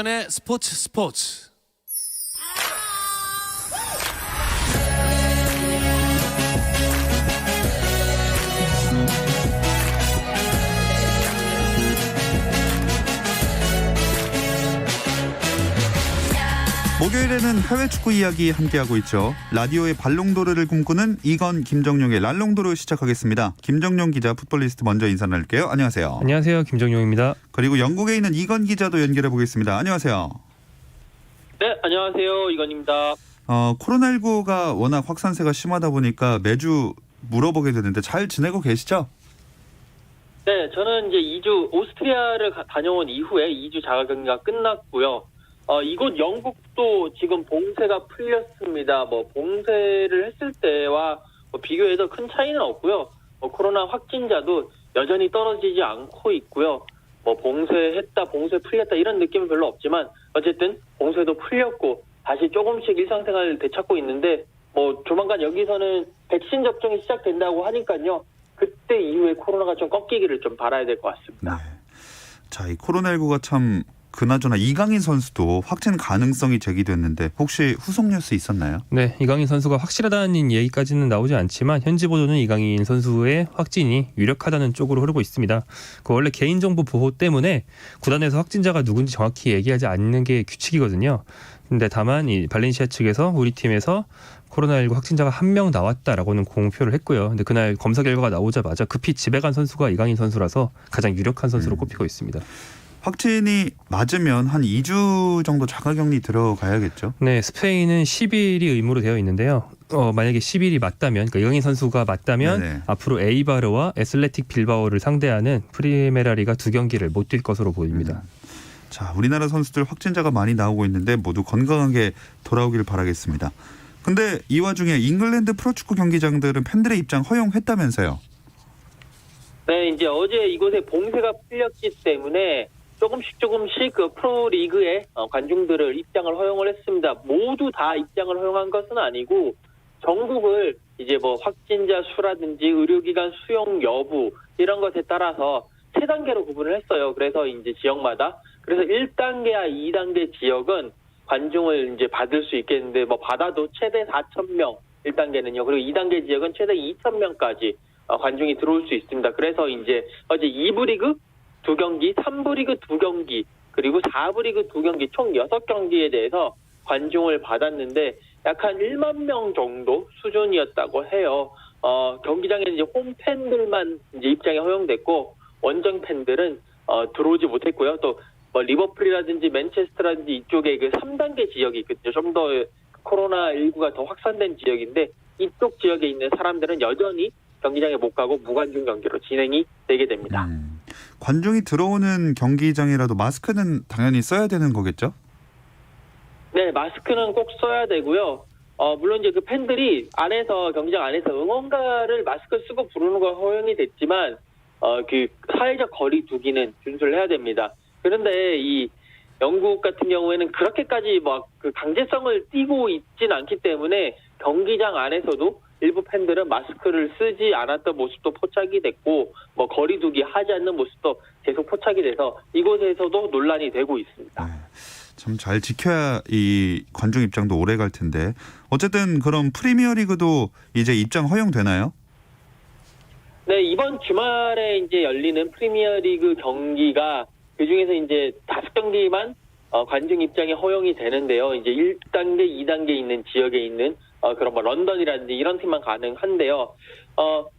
김종현의 스포츠. 목요일에는 해외 축구 이야기 함께하고 있죠. 라디오의 발롱도르를 꿈꾸는 이건 김정용의 랄롱도르 시작하겠습니다. 김정용 기자, 풋볼리스트 먼저 인사 나눌게요. 안녕하세요. 안녕하세요. 김정용입니다. 그리고 영국에 있는 이건 기자도 연결해 보겠습니다. 안녕하세요. 네, 안녕하세요. 이건입니다. 코로나19가 워낙 확산세가 심하다 보니까 매주 물어보게 되는데 잘 지내고 계시죠? 네, 저는 이제 2주 오스트리아를 다녀온 이후에 2주 자가격리가 끝났고요. 이곳 영국도 지금 봉쇄가 풀렸습니다. 봉쇄를 했을 때와 비교해서 큰 차이는 없고요. 코로나 확진자도 여전히 떨어지지 않고 있고요. 봉쇄했다, 봉쇄 풀렸다 이런 느낌은 별로 없지만 어쨌든 봉쇄도 풀렸고 다시 조금씩 일상생활을 되찾고 있는데 조만간 여기서는 백신 접종이 시작된다고 하니까요. 그때 이후에 코로나가 좀 꺾이기를 좀 바라야 될 것 같습니다. 네. 자, 이 코로나19가 참 그나저나 이강인 선수도 확진 가능성이 제기됐는데 혹시 후속 뉴스 있었나요? 네, 이강인 선수가 확실하다는 얘기까지는 나오지 않지만 현지 보도는 이강인 선수의 확진이 유력하다는 쪽으로 흐르고 있습니다. 원래 개인정보 보호 때문에 구단에서 확진자가 누군지 정확히 얘기하지 않는 게 규칙이거든요. 근데 다만 이 발렌시아 측에서 우리 팀에서 코로나19 확진자가 1명 나왔다라고는 공표를 했고요. 근데 그날 검사 결과가 나오자마자 급히 집에 간 선수가 이강인 선수라서 가장 유력한 선수로 꼽히고 있습니다. 확진이 맞으면 한 2주 정도 자가격리 들어가야겠죠? 네, 스페인은 10일이 의무로 되어 있는데요. 만약에 10일이 맞다면, 그러니까 이강인 선수가 맞다면 네네. 앞으로 에이바르와 애슬레틱 빌바오를 상대하는 프리메라리가 2경기를 못 뛸 것으로 보입니다. 자, 우리나라 선수들 확진자가 많이 나오고 있는데 모두 건강하게 돌아오길 바라겠습니다. 근데 이 와중에 잉글랜드 프로축구 경기장들은 팬들의 입장 허용했다면서요? 네, 이제 어제 이곳에 봉쇄가 풀렸기 때문에 조금씩 그 프로리그의 관중들을 입장을 허용을 했습니다. 모두 다 입장을 허용한 것은 아니고 전국을 이제 확진자 수라든지 의료기관 수용 여부 이런 것에 따라서 3단계로 구분을 했어요. 그래서 이제 지역마다 그래서 1단계와 2단계 지역은 관중을 이제 받을 수 있겠는데 받아도 최대 4,000명 1단계는요. 그리고 2단계 지역은 최대 2,000명까지 관중이 들어올 수 있습니다. 그래서 이제 어제 2부 리그 2경기, 3부 리그 2경기, 그리고 4부 리그 2경기 총 6경기에 대해서 관중을 받았는데 약 한 1만 명 정도 수준이었다고 해요. 경기장에는 이제 홈 팬들만 이제 입장이 허용됐고 원정 팬들은 들어오지 못했고요. 또 리버풀이라든지 맨체스터라든지 이쪽에 그 3단계 지역이 있거든요. 좀 더 코로나19가 더 확산된 지역인데 이쪽 지역에 있는 사람들은 여전히 경기장에 못 가고 무관중 경기로 진행이 되게 됩니다. 관중이 들어오는 경기장이라도 마스크는 당연히 써야 되는 거겠죠? 네, 마스크는 꼭 써야 되고요. 물론 이제 그 팬들이 경기장 안에서 응원가를 마스크 쓰고 부르는 건 허용이 됐지만 그 사회적 거리 두기는 준수를 해야 됩니다. 그런데 이 영국 같은 경우에는 그렇게까지 그 강제성을 띠고 있진 않기 때문에 경기장 안에서도 일부 팬들은 마스크를 쓰지 않았던 모습도 포착이 됐고 거리 두기 하지 않는 모습도 계속 포착이 돼서 이곳에서도 논란이 되고 있습니다. 네, 참 잘 지켜야 이 관중 입장도 오래 갈 텐데 어쨌든 그럼 프리미어리그도 이제 입장 허용되나요? 네, 이번 주말에 이제 열리는 프리미어리그 경기가 그중에서 이제 5경기만 관중 입장이 허용이 되는데요. 이제 1단계, 2단계 있는 지역에 있는 그런 런던이라든지 이런 팀만 가능한데요.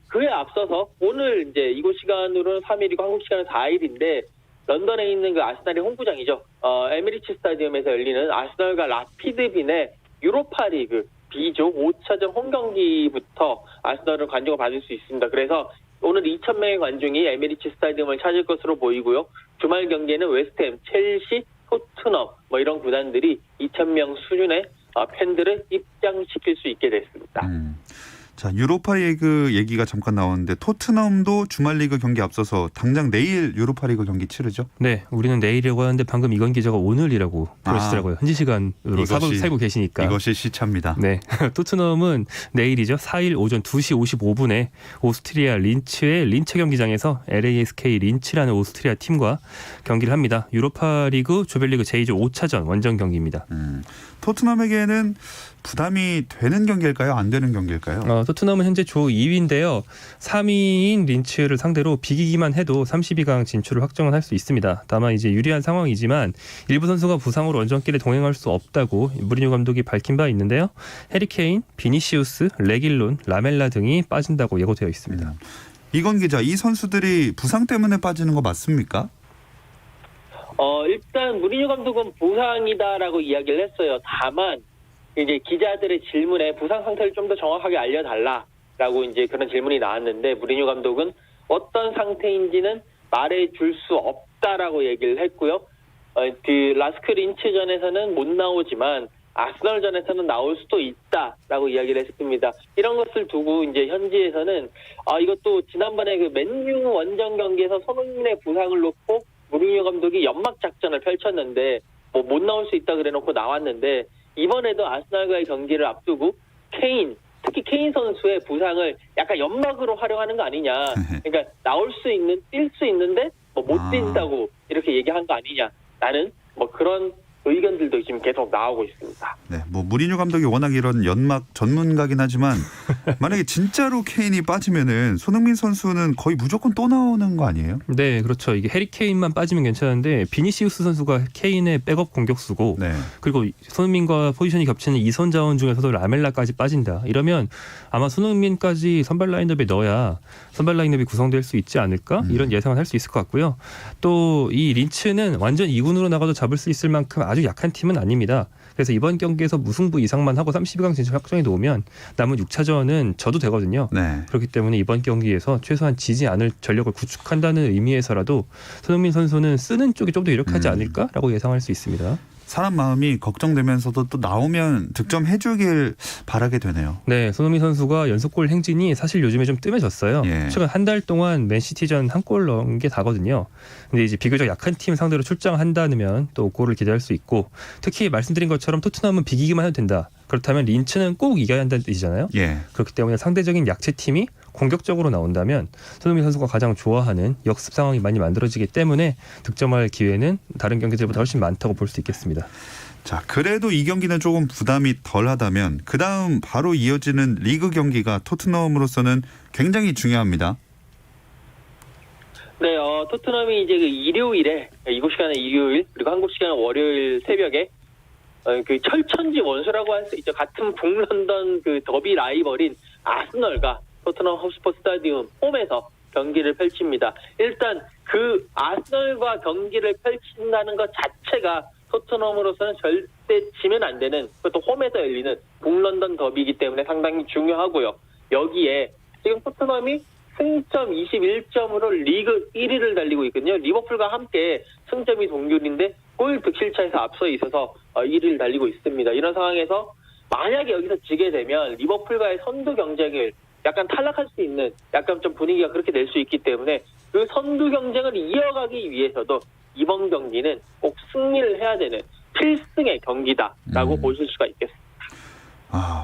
그에 앞서서 오늘 이제 이곳 시간으로는 3일이고 한국 시간은 4일인데 런던에 있는 그 아스날의 홈구장이죠. 에미리츠 스타디움에서 열리는 아스날과 라피드 빈의 유로파리그 B조 5차전 홈경기부터 아스날은 관중을 받을 수 있습니다. 그래서 오늘 2,000명의 관중이 에미리츠 스타디움을 찾을 것으로 보이고요. 주말 경기에는 웨스트햄, 첼시, 토트넘 이런 구단들이 2,000명 수준의 팬들을 입장시킬 수 있게 됐습니다. 자, 유로파리그 얘기가 잠깐 나왔는데 토트넘도 주말 리그 경기 앞서서 당장 내일 유로파리그 경기 치르죠? 네, 우리는 내일이라고 하는데 방금 이건 기자가 오늘이라고 그러시더라고요. 현지 시간으로 살고 계시니까. 이것이 시차입니다. 네, 토트넘은 내일이죠. 4일 오전 2시 55분에 오스트리아 린츠의 린츠 경기장에서 LASK 린츠라는 오스트리아 팀과 경기를 합니다. 유로파리그 조별리그 제2조 5차전 원정 경기입니다. 토트넘에게는 부담이 되는 경기일까요? 안 되는 경기일까요? 토트넘은 현재 조 2위인데요. 3위인 린츠를 상대로 비기기만 해도 32강 진출을 확정을 할 수 있습니다. 다만 이제 유리한 상황이지만 일부 선수가 부상으로 원정길에 동행할 수 없다고 무리뉴 감독이 밝힌 바 있는데요. 해리 케인, 비니시우스, 레길론, 라멜라 등이 빠진다고 예고되어 있습니다. 이건 기자, 이 선수들이 부상 때문에 빠지는 거 맞습니까? 일단 무리뉴 감독은 부상이다라고 이야기를 했어요. 다만 이제 기자들의 질문에 부상 상태를 좀 더 정확하게 알려달라라고 이제 그런 질문이 나왔는데 무리뉴 감독은 어떤 상태인지는 말해줄 수 없다라고 얘기를 했고요. 그 라스크 린츠전에서는 못 나오지만 아스널전에서는 나올 수도 있다라고 이야기를 했습니다. 이런 것을 두고 이제 현지에서는 이것도 지난번에 그 맨유 원정 경기에서 손흥민의 부상을 놓고 무리뉴 감독이 연막 작전을 펼쳤는데 뭐 못 나올 수 있다 그래놓고 나왔는데 이번에도 아스날과의 경기를 앞두고 특히 케인 선수의 부상을 약간 연막으로 활용하는 거 아니냐. 그러니까 나올 수 있는 뛸 수 있는데 뭐 못 뛴다고 이렇게 얘기한 거 아니냐라는 뭐 그런 의견들도 지금 계속 나오고 있습니다. 네, 뭐 무리뉴 감독이 워낙 이런 연막 전문가긴 하지만 만약에 진짜로 케인이 빠지면은 손흥민 선수는 거의 무조건 또 나오는 거 아니에요? 네, 그렇죠. 이게 해리 케인만 빠지면 괜찮은데 비니시우스 선수가 케인의 백업 공격수고 네. 그리고 손흥민과 포지션이 겹치는 이선 자원 중에서도 라멜라까지 빠진다. 이러면 아마 손흥민까지 선발 라인업에 넣어야 선발 라인업이 구성될 수 있지 않을까? 이런 예상을 할 수 있을 것 같고요. 또 이 린츠는 완전 2군으로 나가도 잡을 수 있을 만큼 아주 약한 팀은 아닙니다. 그래서 이번 경기에서 무승부 이상만 하고 32강 진출 확정해 놓으면 남은 6차전은 져도 되거든요. 네. 그렇기 때문에 이번 경기에서 최소한 지지 않을 전력을 구축한다는 의미에서라도 손흥민 선수는 쓰는 쪽이 좀 더 유력하지 않을까라고 예상할 수 있습니다. 사람 마음이 걱정되면서도 또 나오면 득점해주길 바라게 되네요. 네, 손흥민 선수가 연속골 행진이 사실 요즘에 좀 뜸해졌어요. 예. 최근 한 달 동안 맨시티전 한 골 넣은 게 다거든요. 근데 이제 비교적 약한 팀 상대로 출장한다면 또 골을 기대할 수 있고 특히 말씀드린 것처럼 토트넘은 비기기만 해도 된다. 그렇다면 린츠는 꼭 이겨야 한다는 뜻이잖아요. 예. 그렇기 때문에 상대적인 약체 팀이 공격적으로 나온다면 손흥민 선수가 가장 좋아하는 역습 상황이 많이 만들어지기 때문에 득점할 기회는 다른 경기들보다 훨씬 많다고 볼 수 있겠습니다. 자, 그래도 이 경기는 조금 부담이 덜하다면 그 다음 바로 이어지는 리그 경기가 토트넘으로서는 굉장히 중요합니다. 네, 토트넘이 이제 그 일요일에 이곳 시간은 일요일 그리고 한국 시간은 월요일 새벽에 그 철천지 원수라고 할 수 있죠. 같은 북런던 그 더비 라이벌인 아스널과 토트넘 헛스퍼 스타디움 홈에서 경기를 펼칩니다. 일단 그 아스널과 경기를 펼친다는 것 자체가 토트넘으로서는 절대 지면 안 되는 그것도 홈에서 열리는 북런던 더비이기 때문에 상당히 중요하고요. 여기에 지금 토트넘이 승점 21점으로 리그 1위를 달리고 있거든요. 리버풀과 함께 승점이 동률인데 골 득실차에서 앞서 있어서 1위를 달리고 있습니다. 이런 상황에서 만약에 여기서 지게 되면 리버풀과의 선두 경쟁을 약간 탈락할 수 있는 약간 좀 분위기가 그렇게 될 수 있기 때문에 그 선두 경쟁을 이어가기 위해서도 이번 경기는 꼭 승리를 해야 되는 필승의 경기다라고 보실 수가 있겠습니다.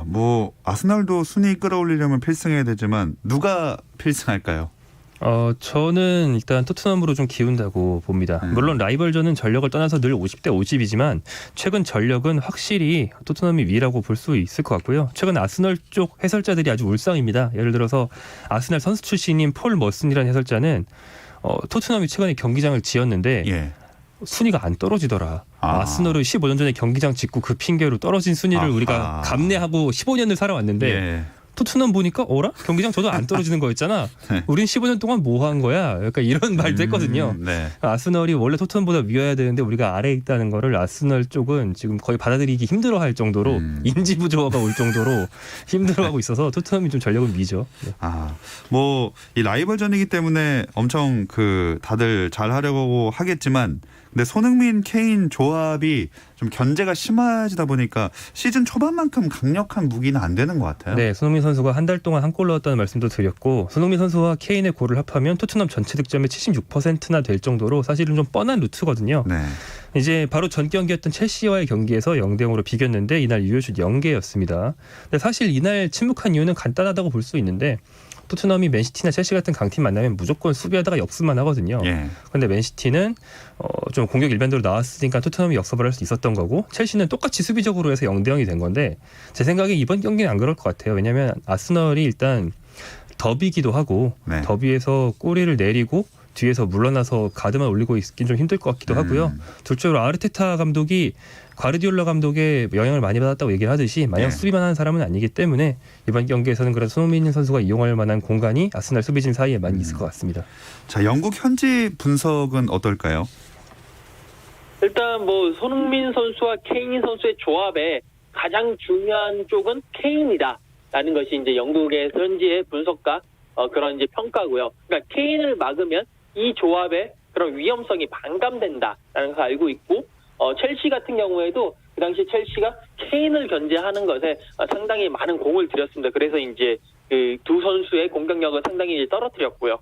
뭐 아스널도 순위 끌어올리려면 필승해야 되지만 누가 필승할까요? 저는 일단 토트넘으로 좀 기운다고 봅니다. 물론 라이벌전은 전력을 떠나서 늘 50대 50이지만 최근 전력은 확실히 토트넘이 위라고 볼 수 있을 것 같고요. 최근 아스널 쪽 해설자들이 아주 울상입니다. 예를 들어서 아스널 선수 출신인 폴 머슨이라는 해설자는 토트넘이 최근에 경기장을 지었는데 예. 순위가 안 떨어지더라. 아스널은 15년 전에 경기장 짓고 그 핑계로 떨어진 순위를 우리가 감내하고 15년을 살아왔는데 예. 토트넘 보니까 어라? 경기장 저도 안 떨어지는 거였잖아. 네. 우린 15년 동안 뭐 한 거야? 약간 이런 말도 했거든요. 네. 아스널이 원래 토트넘보다 위여야 되는데 우리가 아래에 있다는 거를 아스널 쪽은 지금 거의 받아들이기 힘들어할 정도로 인지 부조화가 올 정도로 힘들어하고 있어서 토트넘이 좀 전력은 위죠. 네. 뭐 이 라이벌전이기 때문에 엄청 다들 잘 하려고 하겠지만 근데 손흥민, 케인 조합이 좀 견제가 심해지다 보니까 시즌 초반만큼 강력한 무기는 안 되는 것 같아요. 네, 손흥민 선수가 한 달 동안 한 골 넣었다는 말씀도 드렸고 손흥민 선수와 케인의 골을 합하면 토트넘 전체 득점의 76%나 될 정도로 사실은 좀 뻔한 루트거든요. 네. 이제 바로 전 경기였던 첼시와의 경기에서 0대0으로 비겼는데 이날 유효슛 0개였습니다. 근데 사실 이날 침묵한 이유는 간단하다고 볼 수 있는데 토트넘이 맨시티나 첼시 같은 강팀 만나면 무조건 수비하다가 역습만 하거든요. 그런데 맨시티는 좀 공격 일반대로 나왔으니까 토트넘이 역습을 할 수 있었던 거고 첼시는 똑같이 수비적으로 해서 0대0이 된 건데 제 생각에 이번 경기는 안 그럴 것 같아요. 왜냐하면 아스널이 일단 더비기도 하고 네. 더비에서 꼬리를 내리고 뒤에서 물러나서 가드만 올리고 있긴 좀 힘들 것 같기도 하고요. 둘째로 아르테타 감독이 과르디올라 감독의 영향을 많이 받았다고 얘기를 하듯이 마냥 수비만 하는 사람은 아니기 때문에 이번 경기에서는 그래서 손흥민 선수가 이용할 만한 공간이 아스날 수비진 사이에 많이 있을 것 같습니다. 자, 영국 현지 분석은 어떨까요? 일단 뭐 손흥민 선수와 케인 선수의 조합에 가장 중요한 쪽은 케인이다라는 것이 이제 영국의 현지의 분석가 그런 이제 평가고요. 그러니까 케인을 막으면 이 조합의 그런 위험성이 반감된다라는 걸 알고 있고 첼시 같은 경우에도 그 당시 첼시가 케인을 견제하는 것에 상당히 많은 공을 들였습니다. 그래서 이제 그 두 선수의 공격력을 상당히 이제 떨어뜨렸고요.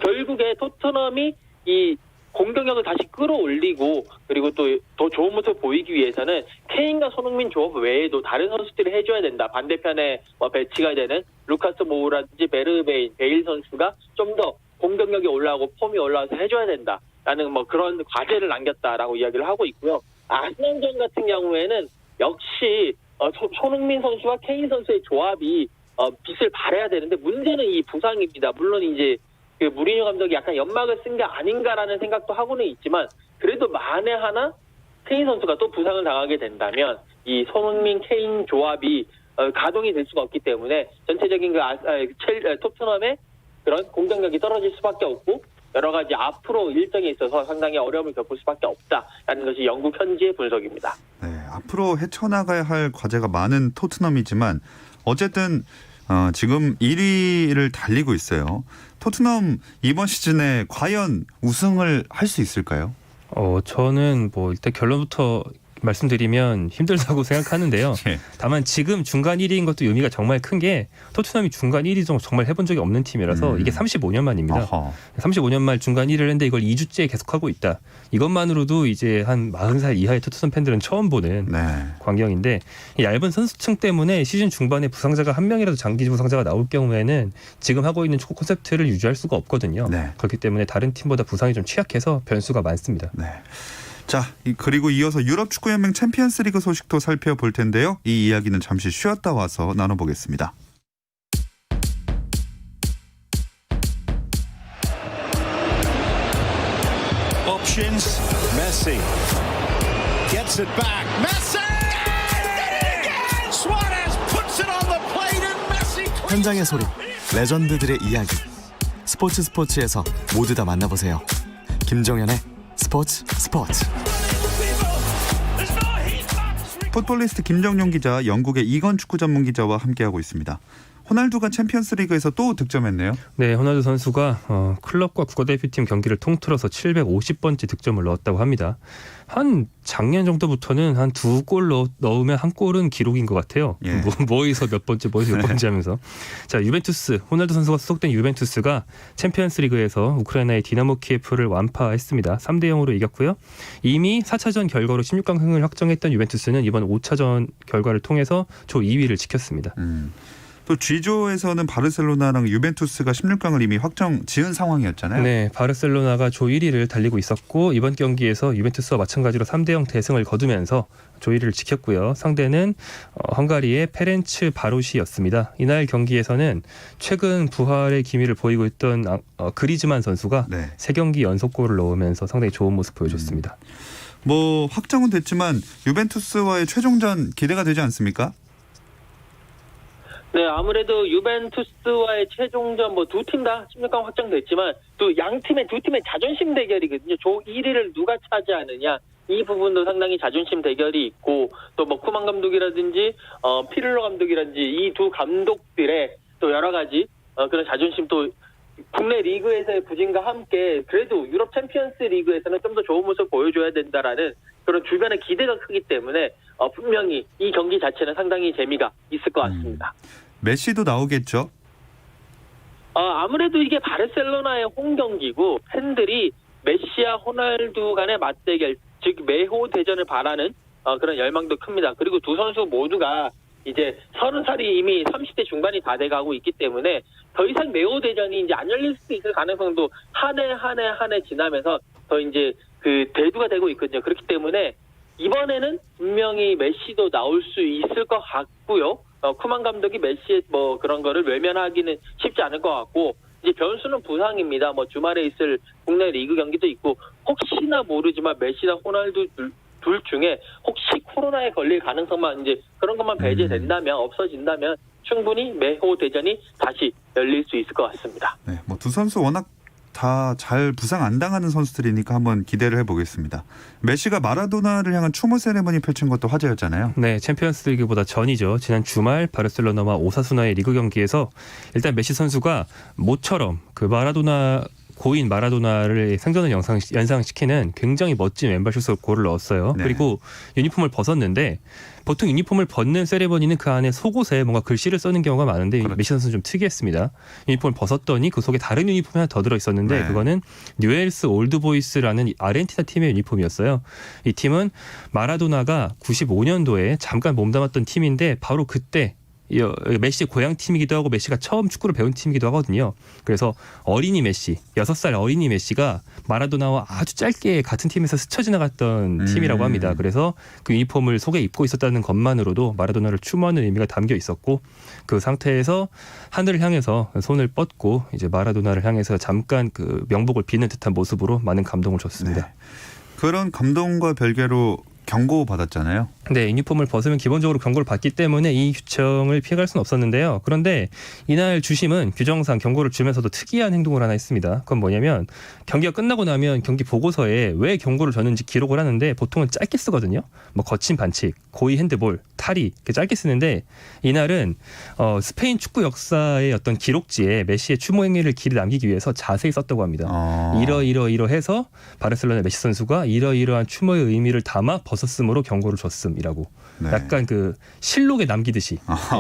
결국에 토트넘이 이 공격력을 다시 끌어올리고 그리고 또 더 좋은 모습을 보이기 위해서는 케인과 손흥민 조합 외에도 다른 선수들이 해줘야 된다. 반대편에 배치가 되는 루카스 모우라든지 베일 선수가 좀 더 공격력이 올라가고 폼이 올라와서 해줘야 된다라는 그런 과제를 남겼다라고 이야기를 하고 있고요. 아스날전 같은 경우에는 역시 손흥민 선수와 케인 선수의 조합이 빛을 발해야 되는데 문제는 이 부상입니다. 물론 이제 그 무리뉴 감독이 약간 연막을 쓴 게 아닌가라는 생각도 하고는 있지만 그래도 만에 하나 케인 선수가 또 부상을 당하게 된다면 이 손흥민 케인 조합이 가동이 될 수가 없기 때문에 전체적인 토트넘의 그런 공격력이 떨어질 수밖에 없고 여러 가지 앞으로 일정에 있어서 상당히 어려움을 겪을 수밖에 없다라는 것이 영국 현지의 분석입니다. 네, 앞으로 헤쳐나가야 할 과제가 많은 토트넘이지만 어쨌든 지금 1위를 달리고 있어요. 토트넘 이번 시즌에 과연 우승을 할 수 있을까요? 저는 일단 결론부터 말씀드리면 힘들다고 생각하는데요. 다만 지금 중간 1위인 것도 의미가 정말 큰 게 토트넘이 중간 1위 정말 해본 적이 없는 팀이라서 이게 35년 만입니다. 35년 만 중간 1위를 했는데 이걸 2주째 계속하고 있다. 이것만으로도 이제 한 40살 이하의 토트넘 팬들은 처음 보는 광경인데 이 얇은 선수층 때문에 시즌 중반에 부상자가 한 명이라도 장기 부상자가 나올 경우에는 지금 하고 있는 축구 콘셉트를 유지할 수가 없거든요. 그렇기 때문에 다른 팀보다 부상이 좀 취약해서 변수가 많습니다. 자, 그리고 이어서 유럽 축구연맹 챔피언스리그 소식도 살펴볼 텐데요. 이 이야기는 잠시 쉬었다 와서 나눠보겠습니다. Options. Messi gets it back. Messi! Suarez puts it on the plate and Messi. 현장의 소리, 레전드들의 이야기. 스포츠에서 모두 다 만나보세요. 김정현의 스포츠. 풋볼리스트 김정용 기자, 영국의 이건 축구 전문 기자와 함께하고 있습니다. 호날두가 챔피언스리그에서 또 득점했네요. 네, 호날두 선수가 클럽과 국가대표팀 경기를 통틀어서 750번째 득점을 넣었다고 합니다. 한 작년 정도부터는 한 2골 넣으면 한 골은 기록인 것 같아요. 뭐에서 몇 번째 하면서. 자, 유벤투스, 호날두 선수가 소속된 유벤투스가 챔피언스리그에서 우크라이나의 디나모 키예프를 완파했습니다. 3대0으로 이겼고요. 이미 4차전 결과로 16강승을 확정했던 유벤투스는 이번 5차전 결과를 통해서 조 2위를 지켰습니다. 또 G조에서는 바르셀로나랑 유벤투스가 16강을 이미 확정 지은 상황이었잖아요. 네, 바르셀로나가 조 1위를 달리고 있었고 이번 경기에서 유벤투스와 마찬가지로 3대0 대승을 거두면서 조 1위를 지켰고요. 상대는 헝가리의 페렌츠 바로시였습니다. 이날 경기에서는 최근 부활의 기미를 보이고 있던 그리즈만 선수가 3경기 연속골을 넣으면서 상당히 좋은 모습 보여줬습니다. 확정은 됐지만 유벤투스와의 최종전 기대가 되지 않습니까? 네, 아무래도 유벤투스와의 최종전 두 팀 다 16강 확정됐지만 또 두 팀의 자존심 대결이거든요. 조 1위를 누가 차지하느냐 이 부분도 상당히 자존심 대결이 있고 또 쿠만 감독이라든지 피를로 감독이라든지 이 두 감독들의 또 여러 가지 그런 자존심 또 국내 리그에서의 부진과 함께 그래도 유럽 챔피언스 리그에서는 좀 더 좋은 모습 보여줘야 된다라는 그런 주변의 기대가 크기 때문에 분명히 이 경기 자체는 상당히 재미가 있을 것 같습니다. 메시도 나오겠죠? 아무래도 이게 바르셀로나의 홈 경기고 팬들이 메시와 호날두 간의 맞대결, 즉 매호 대전을 바라는 그런 열망도 큽니다. 그리고 두 선수 모두가 이제 30살이 이미 30대 중반이 다 돼가고 있기 때문에 더 이상 매호 대전이 이제 안 열릴 수 있을 가능성도 한 해 지나면서 더 이제 그 대두가 되고 있거든요. 그렇기 때문에 이번에는 분명히 메시도 나올 수 있을 것 같고요. 쿠만 감독이 메시의 뭐 그런 거를 외면하기는 쉽지 않을 것 같고 이제 변수는 부상입니다. 뭐 주말에 있을 국내 리그 경기도 있고 혹시나 모르지만 메시나 호날두 둘 중에 혹시 코로나에 걸릴 가능성만 이제 그런 것만 배제된다면 없어진다면 충분히 매호 대전이 다시 열릴 수 있을 것 같습니다. 네, 뭐 두 선수 워낙 다 잘 부상 안 당하는 선수들이니까 한번 기대를 해보겠습니다. 메시가 마라도나를 향한 추모 세레머니 펼친 것도 화제였잖아요. 네, 챔피언스 리그보다 전이죠. 지난 주말 바르셀로나와 오사수나의 리그 경기에서 일단 메시 선수가 모처럼 그 고인 마라도나를 생존을 연상시키는 굉장히 멋진 왼발슛으로 골을 넣었어요. 네. 그리고 유니폼을 벗었는데 보통 유니폼을 벗는 세레머니는 그 안에 속옷에 뭔가 글씨를 써는 경우가 많은데 그렇죠. 메시 선수는 좀 특이했습니다. 유니폼을 벗었더니 그 속에 다른 유니폼이 하나 더 들어있었는데 네. 그거는 뉴엘스 올드보이스라는 아르헨티나 팀의 유니폼이었어요. 이 팀은 마라도나가 95년도에 잠깐 몸담았던 팀인데 바로 그때 메시의 고향팀이기도 하고 메시가 처음 축구를 배운 팀이기도 하거든요. 그래서 어린이 메시, 6살 어린이 메시가 마라도나와 아주 짧게 같은 팀에서 스쳐 지나갔던 팀이라고 합니다. 그래서 그 유니폼을 속에 입고 있었다는 것만으로도 마라도나를 추모하는 의미가 담겨 있었고 그 상태에서 하늘을 향해서 손을 뻗고 이제 마라도나를 향해서 잠깐 그 명복을 비는 듯한 모습으로 많은 감동을 줬습니다. 네. 그런 감동과 별개로 경고 받았잖아요. 네, 유니폼을 벗으면 기본적으로 경고를 받기 때문에 이 규정을 피해갈 수는 없었는데요. 그런데 이날 주심은 규정상 경고를 주면서도 특이한 행동을 하나 했습니다. 그건 뭐냐면 경기가 끝나고 나면 경기 보고서에 왜 경고를 줬는지 기록을 하는데 보통은 짧게 쓰거든요. 뭐 거친 반칙, 고의 핸드볼, 탈의 이렇게 짧게 쓰는데 이날은 스페인 축구 역사의 어떤 기록지에 메시의 추모 행위를 길이 남기기 위해서 자세히 썼다고 합니다. 이러해서 바르셀로나 메시 선수가 이러이러한 추모의 의미를 담아 벗었으므로 경고를 줬음이라고 네. 약간 그 실록에 남기듯이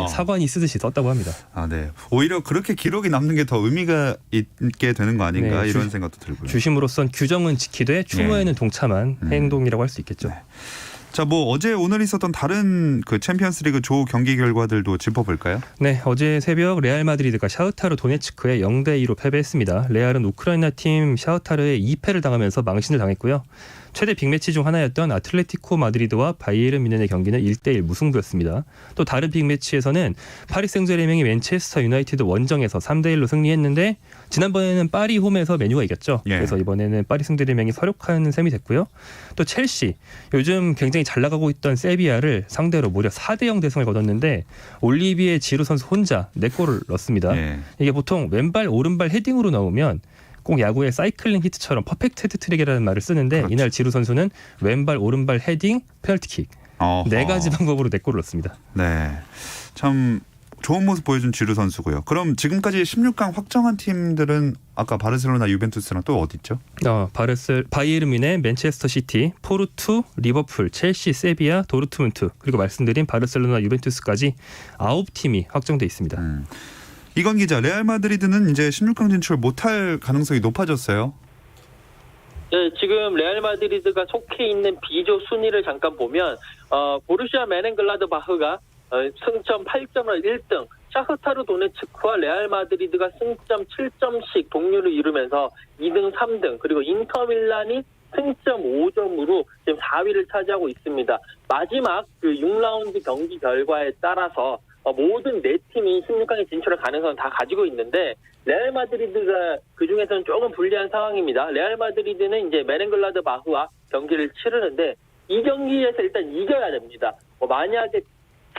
사관이 쓰듯이 썼다고 합니다. 네. 오히려 그렇게 기록이 남는 게 더 의미가 있게 되는 거 아닌가 네, 이런 생각도 들고요. 주심으로선 규정은 지키되 추모에는 동참한 행동이라고 할 수 있겠죠. 네. 자, 뭐 어제 오늘 있었던 다른 그 챔피언스리그 조 경기 결과들도 짚어볼까요? 네, 어제 새벽 레알 마드리드가 샤흐타르 도네츠크에 0대2로 패배했습니다. 레알은 우크라이나 팀 샤흐타르에 2패를 당하면서 망신을 당했고요. 최대 빅매치 중 하나였던 아틀레티코 마드리드와 바이에른 뮌헨의 경기는 1대1 무승부였습니다. 또 다른 빅매치에서는 파리 생제르맹이 맨체스터 유나이티드 원정에서 3대1로 승리했는데 지난번에는 파리 홈에서 메뉴가 이겼죠. 예. 그래서 이번에는 파리 생제르맹이 서력한 셈이 됐고요. 또 첼시, 요즘 굉장히 잘 나가고 있던 세비야를 상대로 무려 4대0 대승을 거뒀는데 올리비에 지루 선수 혼자 4골을 넣었습니다. 예. 이게 보통 왼발 오른발 헤딩으로 나오면 꼭 야구의 사이클링 히트처럼 퍼펙트 헤드트릭이라는 말을 쓰는데 그렇죠. 이날 지루 선수는 왼발 오른발 헤딩 페널티킥 어허. 4가지 방법으로 4골을 넣습니다. 네. 참 좋은 모습 보여준 지루 선수고요. 그럼 지금까지 16강 확정한 팀들은 아까 바르셀로나, 유벤투스랑 또 어디 있죠? 바이에른 뮌헨, 맨체스터 시티, 포르투, 리버풀, 첼시, 세비야, 도르트문트 그리고 말씀드린 바르셀로나, 유벤투스까지 9팀이 확정돼 있습니다. 이건 기자, 레알 마드리드는 이제 16강 진출 못할 가능성이 높아졌어요. 네, 지금 레알 마드리드가 속해 있는 B조 순위를 잠깐 보면 보르시아 메넨글라드바흐가 승점 8점을 1등, 샤흐타르 도네츠크와 레알 마드리드가 승점 7점씩 동률을 이루면서 2등, 3등, 그리고 인터밀란이 승점 5점으로 지금 4위를 차지하고 있습니다. 마지막 그 6라운드 경기 결과에 따라서 모든 4팀이 16강에 진출할 가능성은 다 가지고 있는데 레알 마드리드가 그중에서는 조금 불리한 상황입니다. 레알 마드리드는 이제 메넨글라드바흐와 경기를 치르는데 이 경기에서 일단 이겨야 됩니다. 만약에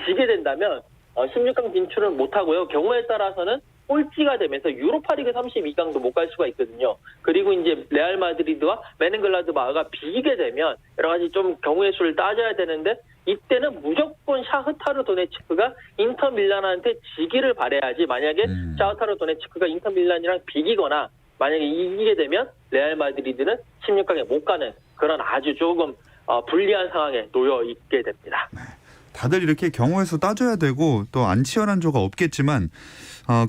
지게 된다면 16강 진출은 못하고요. 경우에 따라서는 꼴찌가 되면서 유로파리그 32강도 못 갈 수가 있거든요. 그리고 이제 레알 마드리드와 메넨글라드바흐가 비기게 되면 여러 가지 좀 경우의 수를 따져야 되는데 이때는 무조건 샤흐타르 도네츠크가 인터 밀란한테 지기를 바라야지 만약에 샤흐타르 도네츠크가 인터 밀란이랑 비기거나 만약에 이기게 되면 레알 마드리드는 16강에 못 가는 그런 아주 조금 불리한 상황에 놓여 있게 됩니다. 다들 이렇게 경우의 수 따져야 되고 또 안 치열한 조가 없겠지만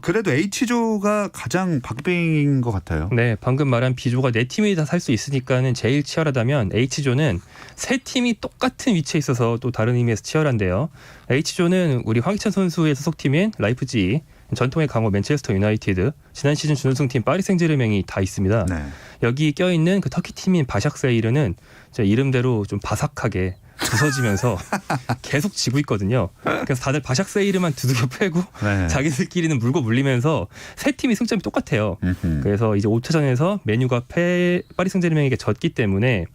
그래도 H조가 가장 박빙인 것 같아요. 네, 방금 말한 B조가 4팀이 다 살 수 있으니까는 제일 치열하다면 H조는 3팀이 똑같은 위치에 있어서 또 다른 의미에서 치열한데요. H조는 우리 황희찬 선수의 소속팀인 라이프지히, 전통의 강호 맨체스터 유나이티드, 지난 시즌 준우승팀 파리 생제르맹이 다 있습니다. 네. 여기 껴있는 그 터키 팀인 바샥세이르는 이름대로 좀 바삭하게 부서지면서 계속 지고 있거든요. 그래서 다들 바샥세이르만 두들겨 패고 네. 자기들끼리는 물고 물리면서 세 팀이 승점이 똑같아요. 그래서 이제 5차전에서 메뉴가 파리 생제르맹에게 졌기 때문에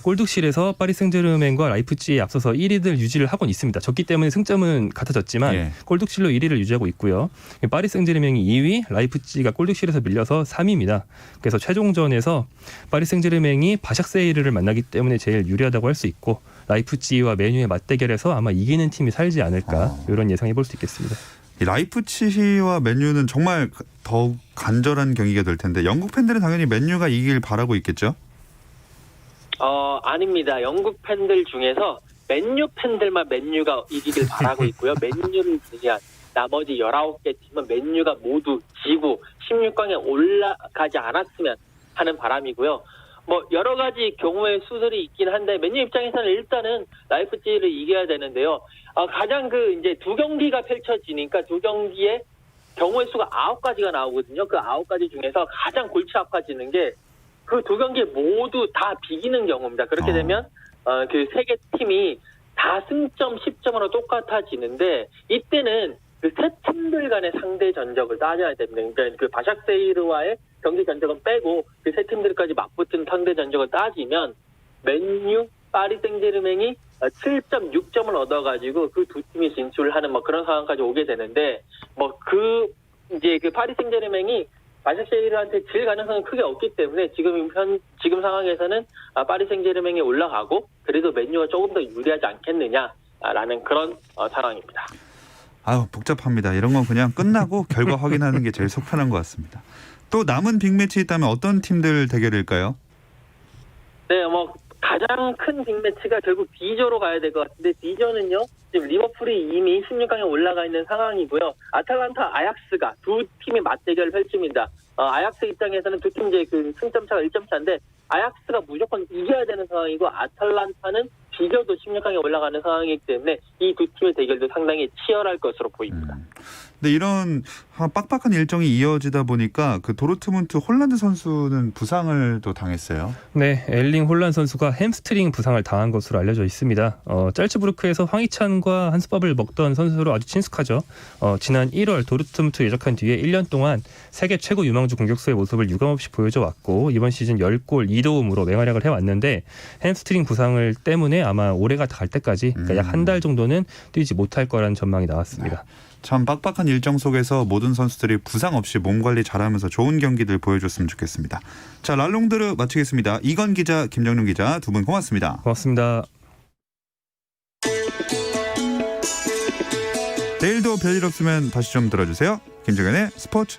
골득실에서 파리 생제르맹과 라이프치히에 앞서서 1위를 유지를 하고는 있습니다. 졌기 때문에 승점은 같아졌지만 예. 골득실로 1위를 유지하고 있고요. 파리 생제르맹이 2위, 라이프치히가 골득실에서 밀려서 3위입니다. 그래서 최종전에서 파리 생제르맹이 바샥세이르를 만나기 때문에 제일 유리하다고 할 수 있고 라이프치히와 메뉴의 맞대결에서 아마 이기는 팀이 살지 않을까 이런 예상해 볼 수 있겠습니다. 이 라이프치히와 맨유는 정말 더욱 간절한 경기가 될 텐데 영국 팬들은 당연히 맨유가 이길 바라고 있겠죠? 아닙니다. 영국 팬들 중에서 맨유 팬들만 맨유가 이기길 바라고 있고요. 맨유를 지지한 나머지 19개 팀은 맨유가 모두 지고 16강에 올라가지 않았으면 하는 바람이고요. 뭐 여러 가지 경우의 수술이 있긴 한데 맨유 입장에서는 일단은 라이프치히를 이겨야 되는데요. 가장 이제 두 경기가 펼쳐지니까 두 경기에 경우의 수가 9가지가 나오거든요. 그 9가지 중에서 가장 골치 아파지는 게 그 두 경기 모두 다 비기는 경우입니다. 그렇게 되면 그 세 개 팀이 다 승점 10점으로 똑같아지는데 이때는 그 세 팀들 간의 상대 전적을 따져야 됩니다. 그러니까 그 바샥세이르와의 경기 전적은 빼고 그 세 팀들까지 맞붙은 상대 전적을 따지면 맨유, 파리 생제르맹이 7.6점을 얻어가지고 그 두 팀이 진출하는 그런 상황까지 오게 되는데 이제 그 파리 생제르맹이 바샥세이르한테 질 가능성은 크게 없기 때문에 지금 상황에서는 파리 생제르맹이 올라가고 그래도 맨유가 조금 더 유리하지 않겠느냐라는 그런 상황입니다. 아유 복잡합니다. 이런 건 그냥 끝나고 결과 확인하는 게 제일 속편한 것 같습니다. 또 남은 빅매치 있다면 어떤 팀들 대결일까요? 네, 가장 큰 빅매치가 결국 D조로 가야 될 것 같은데 D조는요 지금 리버풀이 이미 16강에 올라가 있는 상황이고요. 아탈란타, 아약스가 두 팀이 맞대결을 펼칩니다. 아약스 입장에서는 두 팀 이제 그 승점 차가 1점 차인데 아약스가 무조건 이겨야 되는 상황이고 아탈란타는 비겨도 16강에 올라가는 상황이기 때문에 이 두 팀의 대결도 상당히 치열할 것으로 보입니다. 근데 이런 빡빡한 일정이 이어지다 보니까 그 도르트문트 홀란드 선수는 부상을 또 당했어요. 네, 엘링 홀란 선수가 햄스트링 부상을 당한 것으로 알려져 있습니다. 짤츠부르크에서 황희찬과 한솥밥을 먹던 선수로 아주 친숙하죠. 지난 1월 도르트문트 예적한 뒤에 1년 동안 세계 최고 유망주 공격수의 모습을 유감없이 보여줘 왔고 이번 시즌 10골 2도움으로 맹활약을 해왔는데 햄스트링 부상을 때문에 아마 올해가 갈 때까지 그러니까 약 한 달 정도는 뛰지 못할 거라는 전망이 나왔습니다. 참 빡빡한 일정 속에서 모든 선수들이 부상 없이 몸 관리 잘하면서 좋은 경기들 보여줬으면 좋겠습니다. 자, 랄롱드르 마치겠습니다. 이건 기자, 김정룡 기자 두 분 고맙습니다. 고맙습니다. 내일도 별일 없으면 다시 좀 들어주세요. 김정현의 스포츠.